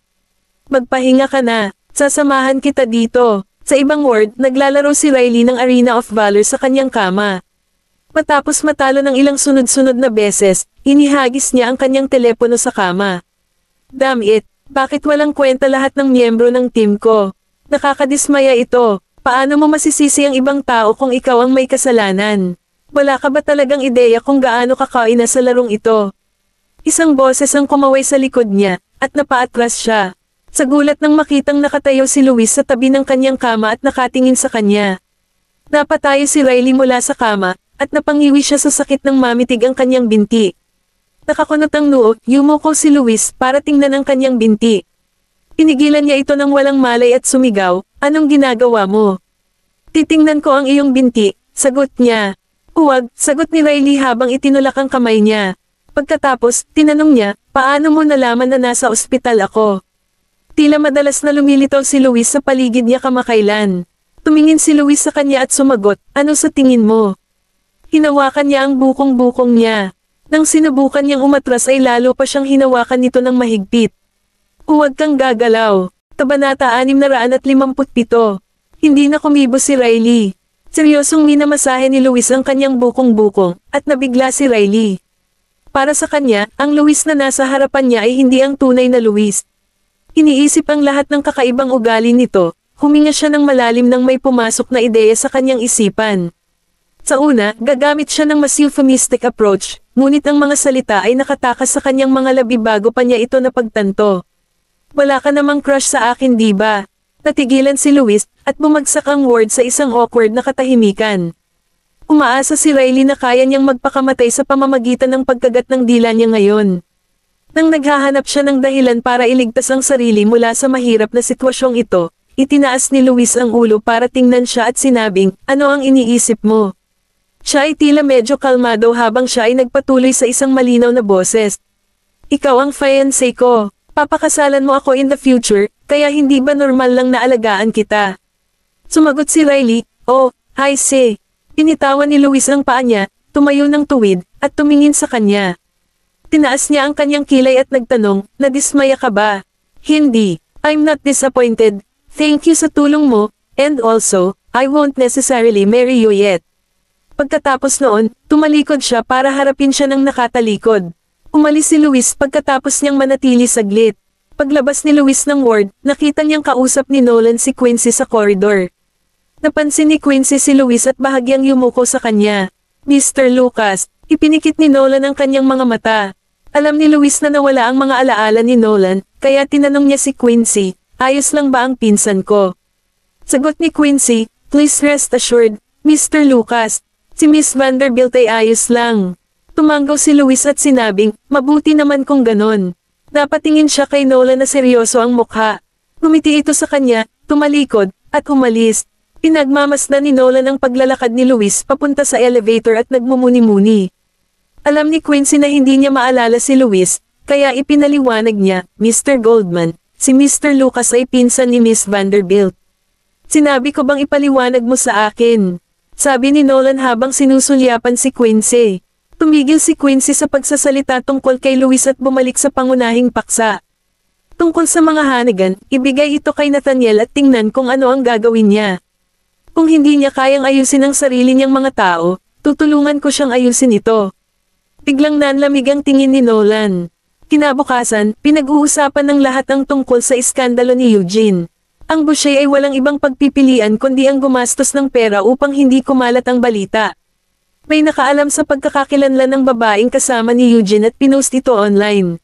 Magpahinga ka na, sasamahan kita dito. Sa ibang word, naglalaro si Riley ng Arena of Valor sa kanyang kama. Matapos matalo ng ilang sunod-sunod na beses, inihagis niya ang kanyang telepono sa kama. Damn it, bakit walang kwenta lahat ng miyembro ng team ko? Nakakadismaya ito, paano mo masisisi ang ibang tao kung ikaw ang may kasalanan? Wala ka ba talagang ideya kung gaano kakaina sa larong ito? Isang boses ang kumaway sa likod niya, at napaatras siya. Sa gulat nang makitang nakatayo si Luis sa tabi ng kanyang kama at nakatingin sa kanya. Napatayo si Riley mula sa kama, at napangiwi siya sa sakit ng mamitig ang kanyang binti. Nakakunot ang noo, yumuko si Luis para tingnan ang kanyang binti. Pinigilan niya ito ng walang malay at sumigaw, anong ginagawa mo? Titingnan ko ang iyong binti, sagot niya. Huwag, sagot ni Riley habang itinulak ang kamay niya. Pagkatapos, tinanong niya, paano mo nalaman na nasa ospital ako? Tila madalas na lumilitaw si Luis sa paligid niya kamakailan. Tumingin si Luis sa kanya at sumagot, ano sa tingin mo? Hinawakan niya ang bukong-bukong niya. Nang sinubukan niyang umatras ay lalo pa siyang hinawakan nito ng mahigpit. Huwag kang gagalaw. Kabanata 657. Hindi na kumibo si Riley. Seryosong minamasahe ni Luis ang kanyang bukong-bukong, at nabigla si Riley. Para sa kanya, ang Luis na nasa harapan niya ay hindi ang tunay na Luis. Iniisip ang lahat ng kakaibang ugali nito, huminga siya ng malalim nang may pumasok na ideya sa kanyang isipan. Sa una, gagamit siya ng mas euphemistic approach, ngunit ang mga salita ay nakatakas sa kanyang mga labi bago pa niya ito napagtanto. Wala ka namang crush sa akin, di ba? Natigilan si Luis, at bumagsak ang word sa isang awkward na katahimikan. Umaasa si Riley na kaya niyang magpakamatay sa pamamagitan ng pagkagat ng dila niya ngayon. Nang naghahanap siya ng dahilan para iligtas ang sarili mula sa mahirap na sitwasyong ito, itinaas ni Luis ang ulo para tingnan siya at sinabing, ano ang iniisip mo? Siya ay tila medyo kalmado habang siya ay nagpatuloy sa isang malinaw na boses. Ikaw ang fiancé ko. Papakasalan mo ako in the future, kaya hindi ba normal lang na alagaan kita? Sumagot si Riley, oh, I see. Pinitawan ni Luis ang paa niya, tumayo ng tuwid, at tumingin sa kanya. Tinaas niya ang kanyang kilay at nagtanong, nadismaya ka ba? Hindi, I'm not disappointed. Thank you sa tulong mo, and also, I won't necessarily marry you yet. Pagkatapos noon, tumalikod siya para harapin siya ng nakatalikod. Umalis si Luis pagkatapos niyang manatili saglit. Paglabas ni Luis ng ward, nakita niyang kausap ni Nolan si Quincy sa koridor. Napansin ni Quincy si Luis at bahagyang yumuko sa kanya. Mr. Lucas, ipinikit ni Nolan ang kanyang mga mata. Alam ni Luis na nawala ang mga alaala ni Nolan, kaya tinanong niya si Quincy, ayos lang ba ang pinsan ko? Sagot ni Quincy, please rest assured, Mr. Lucas, si Miss Vanderbilt ay ayos lang. Tumanggaw si Luis at sinabing, mabuti naman kung ganon. Napatingin siya kay Nolan na seryoso ang mukha. Ngumiti ito sa kanya, tumalikod, at umalis. Pinagmamasdan ni Nolan ang paglalakad ni Luis papunta sa elevator at nagmumuni-muni. Alam ni Quincy na hindi niya maalala si Luis, kaya ipinaliwanag niya, Mr. Goldman, si Mr. Lucas ay pinsan ni Miss Vanderbilt. Sinabi ko bang ipaliwanag mo sa akin? Sabi ni Nolan habang sinusulyapan si Quincy. Tumigil si Quincy sa pagsasalita tungkol kay Luis at bumalik sa pangunahing paksa. Tungkol sa mga hanagan, ibigay ito kay Nathaniel at tingnan kung ano ang gagawin niya. Kung hindi niya kayang ayusin ang sarili niyang mga tao, tutulungan ko siyang ayusin ito. Biglang nanlamig ang tingin ni Nolan. Kinabukasan, pinag-uusapan ng lahat ang tungkol sa iskandalo ni Eugene. Ang Boucher ay walang ibang pagpipilian kundi ang gumastos ng pera upang hindi kumalat ang balita. May nakaalam sa pagkakakilanlan ng babaeng kasama ni Eugene at pinost ito online.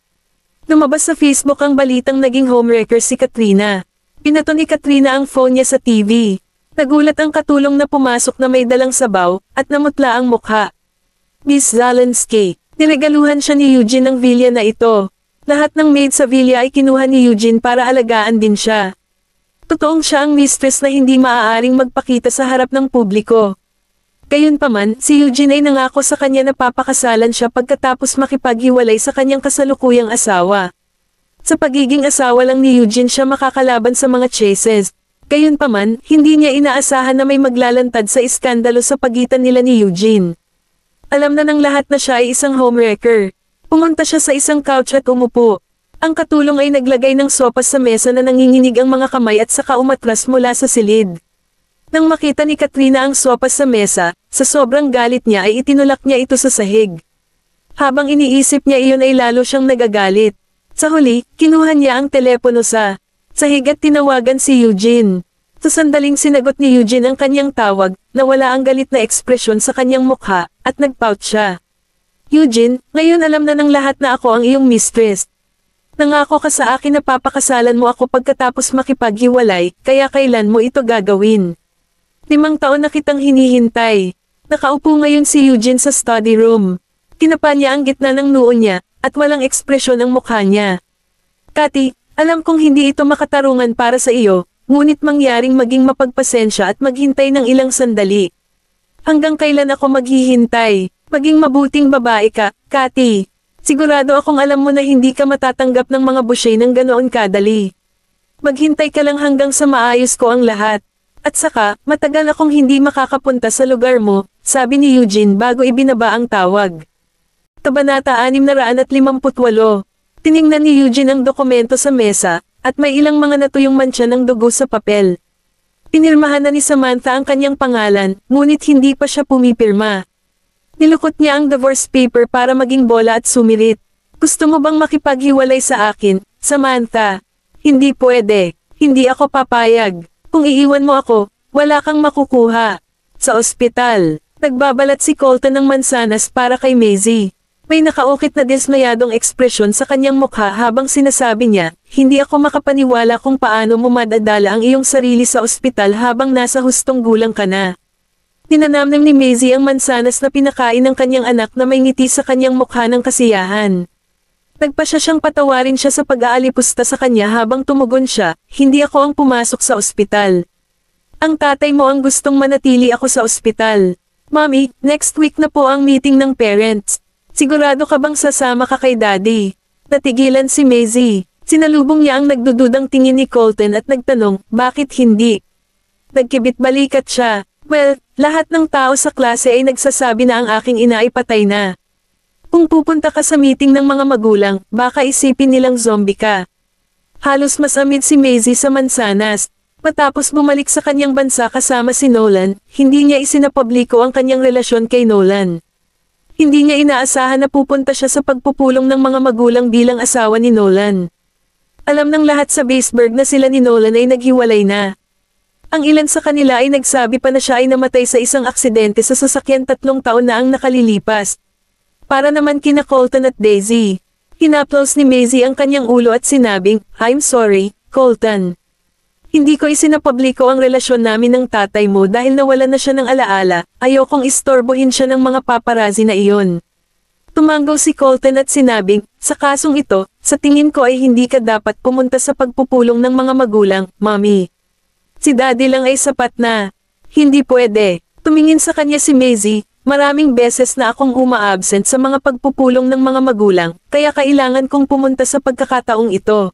Lumabas sa Facebook ang balitang naging homewrecker si Katrina. Pinato ni Katrina ang phone niya sa TV. Nagulat ang katulong na pumasok na may dalang sabaw, at namutla ang mukha. Miss Zalensky, niregaluhan siya ni Eugene ng villa na ito. Lahat ng maid sa villa ay kinuha ni Eugene para alagaan din siya. Totoong siya ang mistress na hindi maaaring magpakita sa harap ng publiko. Gayunpaman, si Eugene ay nangako sa kanya na papakasalan siya pagkatapos makipaghiwalay sa kanyang kasalukuyang asawa. Sa pagiging asawa lang ni Eugene siya makakalaban sa mga chases. Gayunpaman, hindi niya inaasahan na may maglalantad sa iskandalo sa pagitan nila ni Eugene. Alam na ng lahat na siya ay isang homewrecker. Pumunta siya sa isang couch at umupo. Ang katulong ay naglagay ng sopas sa mesa na nanginginig ang mga kamay at saka umatras mula sa silid. Nang makita ni Katrina ang sopas sa mesa, sa sobrang galit niya ay itinulak niya ito sa sahig. Habang iniisip niya iyon ay lalo siyang nagagalit. Sa huli, kinuha niya ang telepono sa sahig at tinawagan si Eugene. Sa sandaling sinagot ni Eugene ang kanyang tawag, nawala ang galit na ekspresyon sa kanyang mukha, at nagpout siya. Eugene, ngayon alam na ng lahat na ako ang iyong mistress. Nangako ka sa akin na papakasalan mo ako pagkatapos makipaghiwalay, kaya kailan mo ito gagawin? 5 taon na kitang hinihintay. Nakaupo ngayon si Eugene sa study room. Tinapa niya ang gitna ng noo niya, at walang ekspresyon ang mukha niya. Cathy, alam kong hindi ito makatarungan para sa iyo, ngunit mangyaring maging mapagpasensya at maghintay ng ilang sandali. Hanggang kailan ako maghihintay? Maging mabuting babae ka, Cathy. Sigurado akong alam mo na hindi ka matatanggap ng mga Boucher ng ganoon kadali. Maghintay ka lang hanggang sa maayos ko ang lahat. At saka, matagal akong hindi makakapunta sa lugar mo, sabi ni Eugene bago ibinaba ang tawag. Kabanata 658. Tiningnan ni Eugene ang dokumento sa mesa, at may ilang mga natuyong mantsa ng dugo sa papel. Pinirmahan na ni Samantha ang kanyang pangalan, ngunit hindi pa siya pumipirma. Nilukot niya ang divorce paper para maging bola at sumirit. Gusto mo bang makipaghiwalay sa akin, Samantha? Hindi pwede. Hindi ako papayag. Kung iiwan mo ako, wala kang makukuha. Sa ospital, nagbabalat si Colton ng mansanas para kay Maisie. May nakaukit na dismayadong ekspresyon sa kanyang mukha habang sinasabi niya, hindi ako makapaniwala kung paano mo madadala ang iyong sarili sa ospital habang nasa hustong gulang ka na. Ninanamnam ni Maisie ang mansanas na pinakain ng kanyang anak na may ngiti sa kanyang mukha ng kasiyahan. Nagpasya siyang patawarin siya sa pag-aalipusta sa kanya habang tumugon siya, hindi ako ang pumasok sa ospital. Ang tatay mo ang gustong manatili ako sa ospital. Mommy, next week na po ang meeting ng parents. Sigurado ka bang sasama ka kay daddy? Natigilan si Maisie. Sinalubong niya ang nagdududang tingin ni Colton at nagtanong, bakit hindi? Nagkibit-balikat siya. Well, lahat ng tao sa klase ay nagsasabi na ang aking ina ay patay na. Kung pupunta ka sa meeting ng mga magulang, baka isipin nilang zombie ka. Halos masamid si Maisie sa mansanas. Matapos bumalik sa kanyang bansa kasama si Nolan, hindi niya isinapubliko ang kanyang relasyon kay Nolan. Hindi niya inaasahan na pupunta siya sa pagpupulong ng mga magulang bilang asawa ni Nolan. Alam ng lahat sa Baseburg na sila ni Nolan ay naghiwalay na. Ang ilan sa kanila ay nagsabi pa na siya ay namatay sa isang aksidente sa sasakyan 3 taon na ang nakalilipas. Para naman kina Colton at Daisy. Hinaplos ni Maisie ang kanyang ulo at sinabing, I'm sorry, Colton. Hindi ko isinapubliko ang relasyon namin ng tatay mo dahil nawala na siya ng alaala, ayokong istorbohin siya ng mga paparazzi na iyon. Tumanggaw si Colton at sinabing, sa kasong ito, sa tingin ko ay hindi ka dapat pumunta sa pagpupulong ng mga magulang, Mommy. Si Daddy lang ay sapat na. Hindi pwede. Tumingin sa kanya si Maisie, maraming beses na akong uma-absent sa mga pagpupulong ng mga magulang, kaya kailangan kong pumunta sa pagkakataong ito.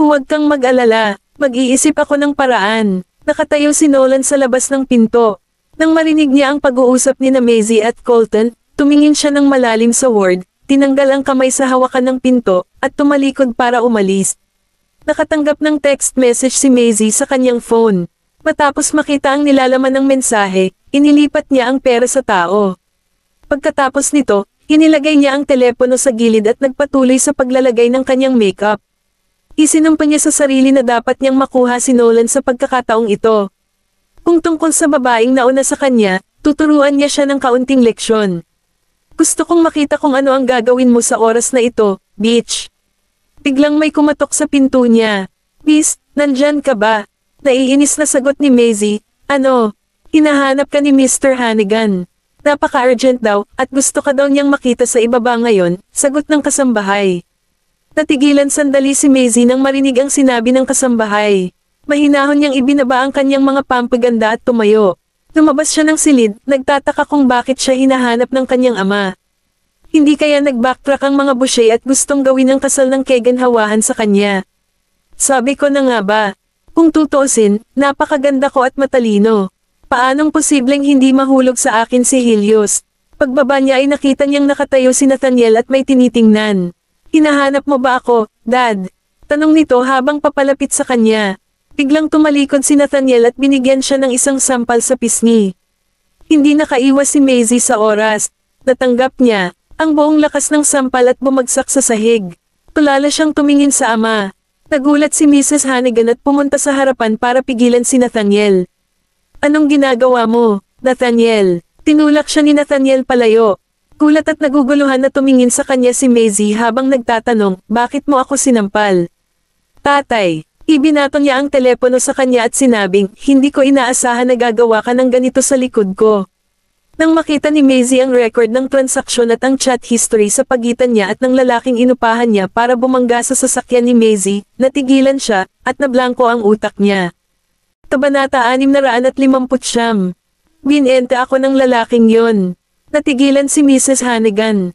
Huwag kang mag-alala. Mag-iisip ako ng paraan. Nakatayo si Nolan sa labas ng pinto. Nang marinig niya ang pag-uusap ni na Maisie at Colton, tumingin siya ng malalim sa ward, tinanggal ang kamay sa hawakan ng pinto, at tumalikod para umalis. Nakatanggap ng text message si Maisie sa kanyang phone. Matapos makita ang nilalaman ng mensahe, inilipat niya ang pera sa tao. Pagkatapos nito, inilagay niya ang telepono sa gilid at nagpatuloy sa paglalagay ng kanyang makeup. Isinumpa niya sa sarili na dapat niyang makuha si Nolan sa pagkakataong ito. Kung tungkol sa babaeng nauna sa kanya, tuturuan niya siya ng kaunting leksyon. Gusto kong makita kung ano ang gagawin mo sa oras na ito, bitch. Biglang may kumatok sa pinto niya. Miss, nandyan ka ba? Naiinis na sagot ni Maisie, ano? Hinahanap ka ni Mr. Hannigan. Napaka-urgent daw, at gusto ka daw niyang makita sa ibaba ngayon, sagot ng kasambahay. Natigilan sandali si Maisie nang marinig ang sinabi ng kasambahay. Mahinahon niyang ibinaba ang kanyang mga pampaganda at tumayo. Lumabas siya ng silid, nagtataka kung bakit siya hinahanap ng kanyang ama. Hindi kaya nag-backtrack ang mga Boucher at gustong gawin ang kasal ng Kegan-Hawahan sa kanya. Sabi ko na nga ba, kung tutuusin, napakaganda ko at matalino. Paanong posibleng hindi mahulog sa akin si Helios? Pagbaba niya ay nakita niyang nakatayo si Nathaniel at may tinitingnan. Hinahanap mo ba ako, Dad? Tanong nito habang papalapit sa kanya. Biglang tumalikod si Nathaniel at binigyan siya ng isang sampal sa pisngi. Hindi nakaiwas si Maisie sa oras. Natanggap niya ang buong lakas ng sampal at bumagsak sa sahig. Tulala siyang tumingin sa ama. Nagulat si Mrs. Hannigan at pumunta sa harapan para pigilan si Nathaniel. Anong ginagawa mo, Nathaniel? Tinulak siya ni Nathaniel palayo. Gulat at naguguluhan na tumingin sa kanya si Maisie habang nagtatanong, bakit mo ako sinampal? Tatay, ibinato niya ang telepono sa kanya at sinabing, hindi ko inaasahan na gagawa ka ng ganito sa likod ko. Nang makita ni Maisie ang record ng transaksyon at ang chat history sa pagitan niya at ng lalaking inupahan niya para bumangga sa sasakyan ni Maisie, natigilan siya, at nablangko ang utak niya. Kabanata 659. Binenta ako ng lalaking yon. Natigilan si Mrs. Hannigan.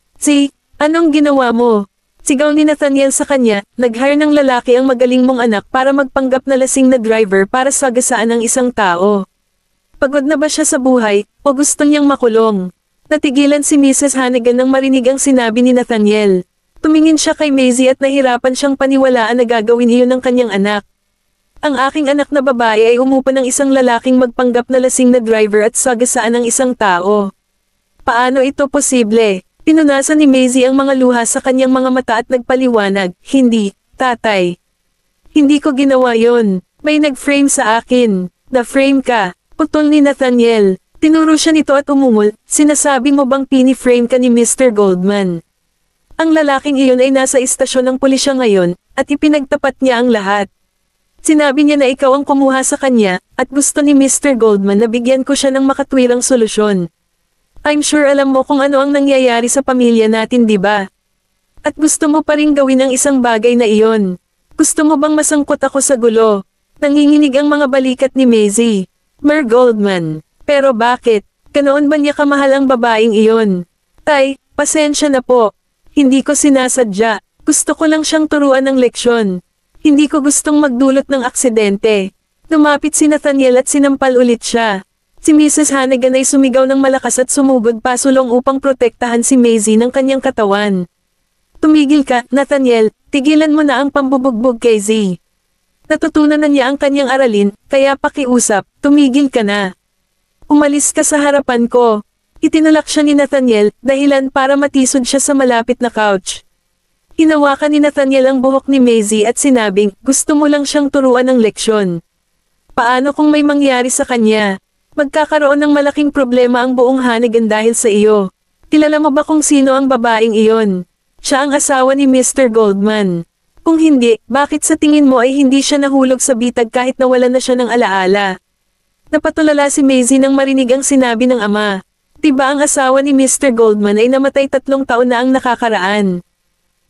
Anong ginawa mo? Sigaw ni Nathaniel sa kanya, nag-hire ng lalaki ang magaling mong anak para magpanggap na lasing na driver para sagasaan ang isang tao. Pagod na ba siya sa buhay, o gusto niyang makulong? Natigilan si Mrs. Hannigan nang marinig ang sinabi ni Nathaniel. Tumingin siya kay Maisie at nahirapan siyang paniwalaan na gagawin iyon ng kanyang anak. Ang aking anak na babae ay umupa ng isang lalaking magpanggap na lasing na driver at sagasaan ng isang tao. Paano ito posible? Pinunasan ni Maisie ang mga luha sa kanyang mga mata at nagpaliwanag, hindi, tatay. Hindi ko ginawa yon. May nag-frame sa akin. Na-frame ka. Putol ni Nathaniel. Tinuro siya nito at umungol, sinasabi mo bang pini-frame ka ni Mr. Goldman? Ang lalaking iyon ay nasa istasyon ng pulisya ngayon, at ipinagtapat niya ang lahat. Sinabi niya na ikaw ang kumuha sa kanya, at gusto ni Mr. Goldman na bigyan ko siya ng makatwirang solusyon. I'm sure alam mo kung ano ang nangyayari sa pamilya natin, di ba? At gusto mo pa rin gawin ang isang bagay na iyon. Gusto mo bang masangkot ako sa gulo? Nanginginig ang mga balikat ni Maisie. Mer Goldman. Pero bakit? Ganoon ba niya kamahal ang babaeng iyon? Tay, pasensya na po. Hindi ko sinasadya. Gusto ko lang siyang turuan ng leksyon. Hindi ko gustong magdulot ng aksidente. Lumapit si Nathaniel at sinampal ulit siya. Si Mrs. Hannigan ay sumigaw ng malakas at sumugod pasulong upang protektahan si Maisie ng kanyang katawan. Tumigil ka, Nathaniel, tigilan mo na ang pambubugbog kay Z. Natutunan na niya ang kanyang aralin, kaya pakiusap, tumigil ka na. Umalis ka sa harapan ko. Itinulak siya ni Nathaniel, dahilan para matisod siya sa malapit na couch. Hinawakan ni Nathaniel ang buhok ni Maisie at sinabing, gusto mo lang siyang turuan ng leksyon. Paano kung may mangyari sa kanya? Magkakaroon ng malaking problema ang buong Hannigan dahil sa iyo. Kilala mo ba kung sino ang babaeng iyon? Siya ang asawa ni Mr. Goldman. Kung hindi, bakit sa tingin mo ay hindi siya nahulog sa bitag kahit nawalan na siya ng alaala? Napatulala si Maisie nang marinig ang sinabi ng ama. Diba ang asawa ni Mr. Goldman ay namatay 3 taon na ang nakakaraan?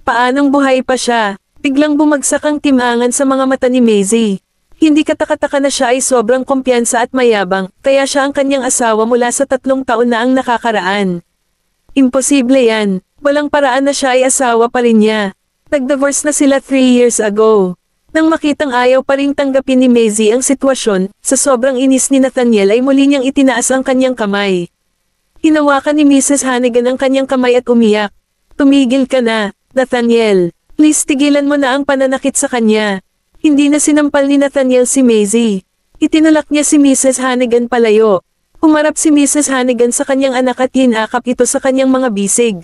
Paanong buhay pa siya? Biglang bumagsak ang timangan sa mga mata ni Maisie. Hindi katakataka na siya ay sobrang kumpiyansa at mayabang, kaya siya ang kanyang asawa mula sa 3 taon na ang nakakaraan. Imposible yan. Walang paraan na siya ay asawa pa rin niya. Nag-divorce na sila 3 years ago. Nang makitang ayaw pa ring tanggapin ni Maisie ang sitwasyon, sa sobrang inis ni Nathaniel ay muli niyang itinaas ang kanyang kamay. Hinawakan ni Mrs. Hannigan ang kanyang kamay at umiyak. Tumigil ka na, Nathaniel. Please tigilan mo na ang pananakit sa kanya. Hindi na sinampal ni Nathaniel si Maisie. Itinulak niya si Mrs. Hannigan palayo. Humarap si Mrs. Hannigan sa kanyang anak at hinakap ito sa kanyang mga bisig.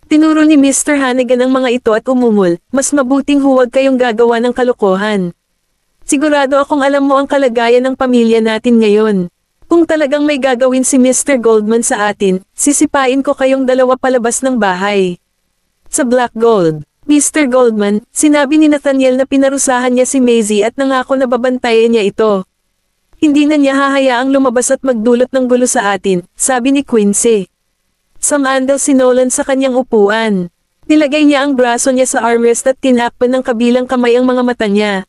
Tinuro ni Mr. Hannigan ang mga ito at umungol, mas mabuting huwag kayong gagawa ng kalokohan. Sigurado akong alam mo ang kalagayan ng pamilya natin ngayon. Kung talagang may gagawin si Mr. Goldman sa atin, sisipain ko kayong dalawa palabas ng bahay. Sa Black Gold, Mr. Goldman, sinabi ni Nathaniel na pinarusahan niya si Maisie at nangako na babantayan niya ito. Hindi na niya hahayaang lumabas at magdulot ng gulo sa atin, sabi ni Quincy. Sumandal si Nolan sa kanyang upuan. Nilagay niya ang braso niya sa armrest at tinakpan ng kabilang kamay ang mga mata niya.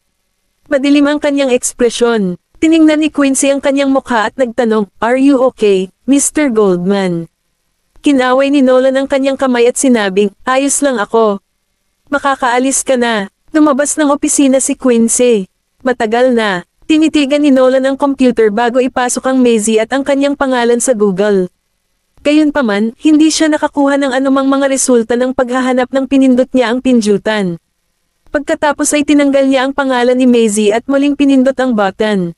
Madilim ang kanyang ekspresyon. Tiningnan ni Quincy ang kanyang mukha at nagtanong, "Are you okay, Mr. Goldman?" Kinaway ni Nolan ang kanyang kamay at sinabing, "Ayos lang ako." "Makakaalis ka na." Lumabas ng opisina si Quincy. Matagal na. Tinitigan ni Nolan ang computer bago ipasok ang Maisie at ang kanyang pangalan sa Google. Gayunpaman, hindi siya nakakuha ng anumang mga resulta ng paghahanap ng pinindot niya ang pindutan. Pagkatapos ay tinanggal niya ang pangalan ni Maisie at muling pinindot ang button.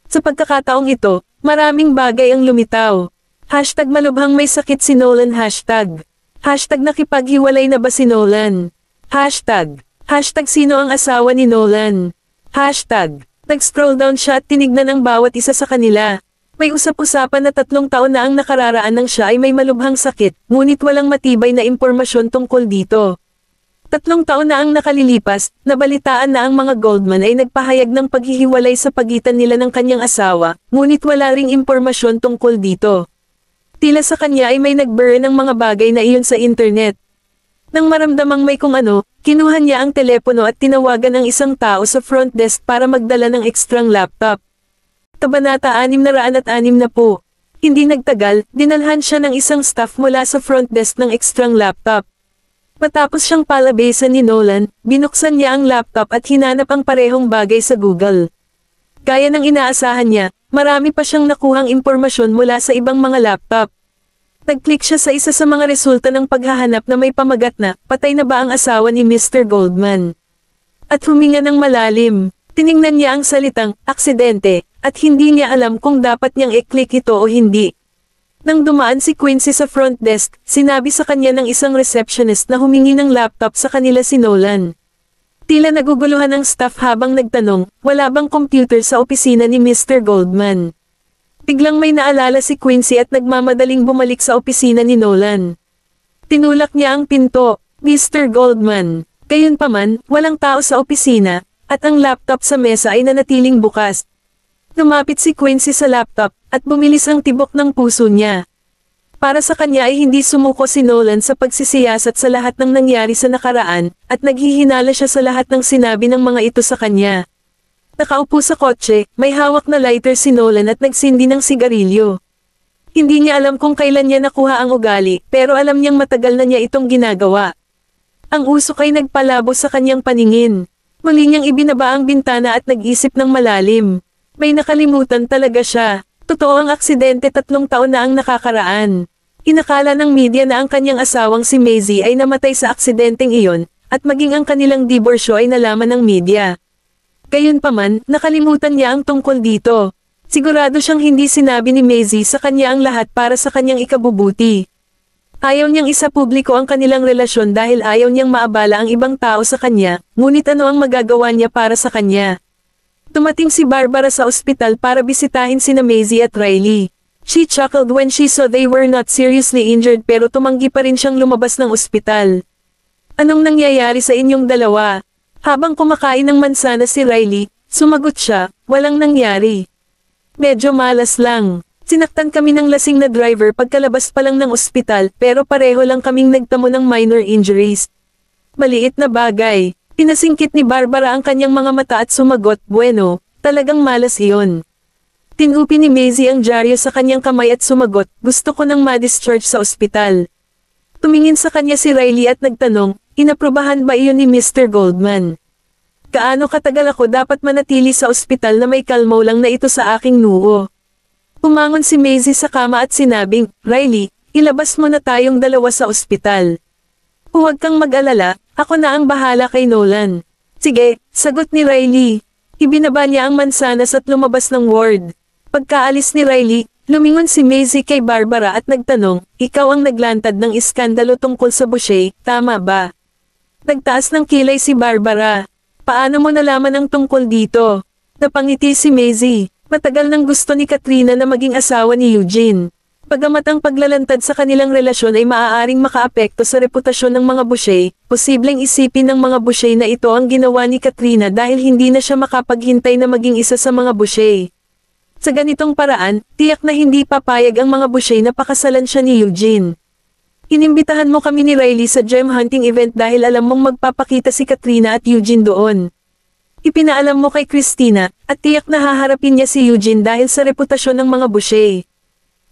Sa pagkakataong ito, maraming bagay ang lumitaw. Hashtag malubhang may sakit si Nolan hashtag. Hashtag nakipaghiwalay na ba si Nolan? Hashtag. Hashtag sino ang asawa ni Nolan? Hashtag. Nag-scroll down siya at tinignan ang bawat isa sa kanila. May usap-usapan na 3 taon na ang nakararaan ng siya ay may malubhang sakit, ngunit walang matibay na impormasyon tungkol dito. 3 taon na ang nakalilipas, nabalitaan na ang mga Goldman ay nagpahayag ng paghihiwalay sa pagitan nila ng kanyang asawa, ngunit wala ring impormasyon tungkol dito. Tila sa kanya ay may nag-burn ng mga bagay na iyon sa internet. Nang maramdamang may kung ano, kinuha niya ang telepono at tinawagan ang isang tao sa front desk para magdala ng ekstrang laptop. Kabanata 660. Hindi nagtagal, dinalhan siya ng isang staff mula sa front desk ng ekstrang laptop. Matapos siyang palabesan ni Nolan, binuksan niya ang laptop at hinanap ang parehong bagay sa Google. Gaya ng inaasahan niya, marami pa siyang nakuhang impormasyon mula sa ibang mga laptop. Nag-click siya sa isa sa mga resulta ng paghahanap na may pamagat na, patay na ba ang asawa ni Mr. Goldman? At huminga ng malalim. Tiningnan niya ang salitang, aksidente, at hindi niya alam kung dapat niyang i-click ito o hindi. Nang dumaan si Quincy sa front desk, sinabi sa kanya ng isang receptionist na humingi ng laptop sa kanila si Nolan. Tila naguguluhan ang staff habang nagtanong, wala bang computer sa opisina ni Mr. Goldman? Biglang may naalala si Quincy at nagmamadaling bumalik sa opisina ni Nolan. Tinulak niya ang pinto. Mr. Goldman. Gayunpaman, walang tao sa opisina, at ang laptop sa mesa ay nanatiling bukas. Lumapit si Quincy sa laptop, at bumilis ang tibok ng puso niya. Para sa kanya ay hindi sumuko si Nolan sa pagsisiyasat sa lahat ng nangyari sa nakaraan, at naghihinala siya sa lahat ng sinabi ng mga ito sa kanya. Nakaupo sa kotse, may hawak na lighter si Nolan at nagsindi ng sigarilyo. Hindi niya alam kung kailan niya nakuha ang ugali, pero alam niyang matagal na niya itong ginagawa. Ang usok ay nagpalabo sa kanyang paningin. Muli niyang ibinaba ang bintana at nag-isip ng malalim. May nakalimutan talaga siya. Totoo ang aksidente 3 taon na ang nakakaraan. Inakala ng media na ang kanyang asawang si Maisie ay namatay sa aksidenteng iyon, at maging ang kanilang diborsyo ay nalaman ng media. Gayunpaman, nakalimutan niya ang tungkol dito. Sigurado siyang hindi sinabi ni Maisie sa kanya ang lahat para sa kanyang ikabubuti. Ayaw niyang isapubliko ang kanilang relasyon dahil ayaw niyang maabala ang ibang tao sa kanya, ngunit ano ang magagawa niya para sa kanya? Tumating si Barbara sa ospital para bisitahin sina Maisie at Riley. She chuckled when she saw they were not seriously injured pero tumanggi pa rin siyang lumabas ng ospital. Anong nangyayari sa inyong dalawa? Habang kumakain ng mansana si Riley, sumagot siya, walang nangyari. Medyo malas lang. Sinaktan kami ng lasing na driver pagkalabas pa lang ng ospital pero pareho lang kaming nagtamo ng minor injuries. Maliit na bagay. Pinasingkit ni Barbara ang kanyang mga mata at sumagot, bueno, talagang malas iyon. Tinupi ni Maisie ang dyaryo sa kanyang kamay at sumagot, gusto ko nang ma-discharge sa ospital. Tumingin sa kanya si Riley at nagtanong, inaprubahan ba iyon ni Mr. Goldman? Kaano katagal ako dapat manatili sa ospital na may kalmaw lang na ito sa aking noo? Umangon si Maisie sa kama at sinabing, Riley, ilabas mo na tayong dalawa sa ospital. Huwag kang mag-alala, ako na ang bahala kay Nolan. Sige, sagot ni Riley. Ibinaba niya ang mansanas at lumabas ng ward. Pagkaalis ni Riley, lumingon si Maisie kay Barbara at nagtanong, ikaw ang naglantad ng iskandalo tungkol sa Boucher, tama ba? Nagtaas ng kilay si Barbara. Paano mo nalaman ang tungkol dito? Napangiti si Maisie. Matagal nang gusto ni Katrina na maging asawa ni Eugene. Bagamat ang paglalantad sa kanilang relasyon ay maaaring makaapekto sa reputasyon ng mga Boucher, posibleng isipin ng mga Boucher na ito ang ginawa ni Katrina dahil hindi na siya makapaghintay na maging isa sa mga Boucher. Sa ganitong paraan, tiyak na hindi papayag ang mga Boucher na pakasalan siya ni Eugene. Inimbitahan mo kami ni Riley sa gem hunting event dahil alam mong magpapakita si Katrina at Eugene doon. Ipinaalam mo kay Christina, at tiyak na haharapin niya si Eugene dahil sa reputasyon ng mga Boucher.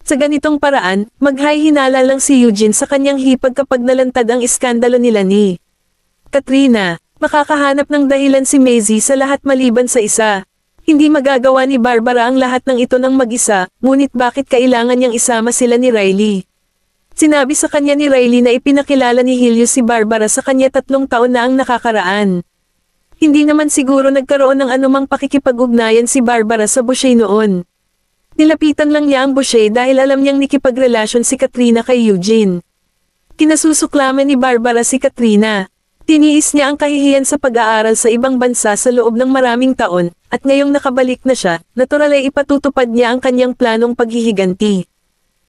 Sa ganitong paraan, maghay-hinala lang si Eugene sa kanyang hipag kapag nalantad ang iskandalo nila ni Katrina. Makakahanap ng dahilan si Maisie sa lahat maliban sa isa. Hindi magagawa ni Barbara ang lahat ng ito ng mag-isa, ngunit bakit kailangan niyang isama sila ni Riley? Sinabi sa kanya ni Riley na ipinakilala ni Helios si Barbara sa kanya 3 taon na ang nakakaraan. Hindi naman siguro nagkaroon ng anumang pakikipag-ugnayan si Barbara sa Boucher noon. Nilapitan lang niya ang Boucher dahil alam niyang nikipagrelasyon si Katrina kay Eugene. Kinasusuklaman ni Barbara si Katrina. Tiniis niya ang kahihiyan sa pag-aaral sa ibang bansa sa loob ng maraming taon, at ngayong nakabalik na siya, natural ay ipatutupad niya ang kanyang planong paghihiganti.